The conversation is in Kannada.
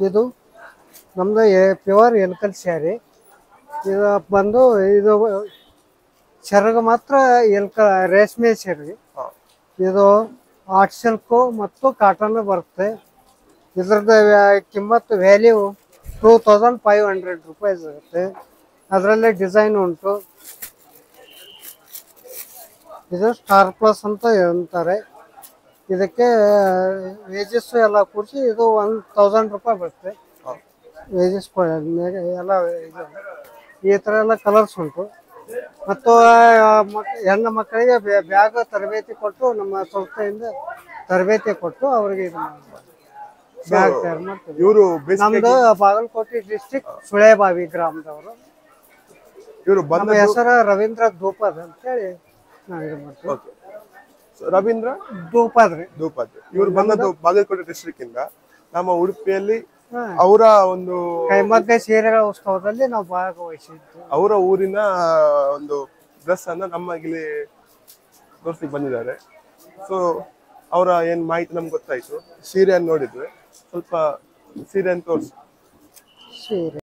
ಇದು ನಮ್ದು ಪ್ಯೂರ್ ಎಲ್ಕಲ್ ಸ್ಯಾರಿ. ಇದು ಬಂದು ಇದು ಸೆರಗು ಮಾತ್ರ ರೇಷ್ಮೆ ಸೆರಗು. ಇದು ಆರ್ಟ್ ಸಿಲ್ಕು ಮತ್ತು ಕಾಟನ್ ಬರುತ್ತೆ. ಇದ್ರದ್ದು ಕಿಮ್ಮತ್ತು ವ್ಯಾಲ್ಯೂ 2500 ರೂಪಾಯಿ ಆಗುತ್ತೆ. ಅದರಲ್ಲೇ ಡಿಸೈನ್ ಉಂಟು. ಇದು ಸ್ಟಾರ್ ಪ್ಲಸ್ ಅಂತ ಅಂತಾರೆ. ಇದಕ್ಕೆ ವೇಜಸ್ ಎಲ್ಲ ಕೂಡಿಸಿ ಇದು 1000 ರೂಪಾಯಿ ಬರುತ್ತೆ. ವೇಜಸ್ ಎಲ್ಲ ಈ ಥರ ಎಲ್ಲ ಕಲರ್ಸ್ ಉಂಟು. ಮತ್ತು ಹೆಣ್ಣು ಮಕ್ಕಳಿಗೆ ಬ್ಯಾಗ್ ತರಬೇತಿ ಕೊಟ್ಟು ನಮ್ಮ ಸಂಸ್ಥೆಯಿಂದ ತರಬೇತಿ ಕೊಟ್ಟು ಅವರಿಗೆ ಇದು ಬ್ಯಾಗ್ ತಯಾರು ಮಾಡ್ತೀವಿ. ನಮ್ದು ಬಾಗಲಕೋಟೆ ಡಿಸ್ಟಿಕ್ ಸುಳೆಬಾವಿ ಗ್ರಾಮದವರು. ನಮ್ಮ ಹೆಸರು ರವೀಂದ್ರ ಧೂಪದ್ ಅಂತೇಳಿ ನಾವು ಇದು ಮಾಡ್ತೀವಿ. ರವೀಂದ್ರ ಧೂಪದ್ರಿ. ಇವರು ಬಂದದ್ದು ಬಾಗಲಕೋಟೆ ಡಿಸ್ಟ್ರಿಕ್ಟ್ ಇಂದ. ನಮ್ಮ ಉಡುಪಿಯಲ್ಲಿ ಅವರ ಒಂದು ಕೈಮಗ್ಗ ಸೀರೆಗಳ ಉತ್ಸವದಲ್ಲಿ ನಾವು ಭಾಗವಹಿಸಿದ್ವಿ. ಅವರ ಊರಿನ ಒಂದು ಡ್ರೆಸ್ ಅನ್ನ ನಮ್ಮ ಇಲ್ಲಿ ತೋರಿಸ್ಲಿಕ್ಕೆ ಬಂದಿದ್ದಾರೆ. ಸೊ ಅವರ ಏನ್ ಮಾಹಿತಿ ನಮ್ಗೆ ಗೊತ್ತಾಯ್ತು. ಸೀರೆಯನ್ನು ನೋಡಿದ್ವಿ, ಸ್ವಲ್ಪ ಸೀರೆಯನ್ನು ತೋರಿಸಿ. ಸೀರೆ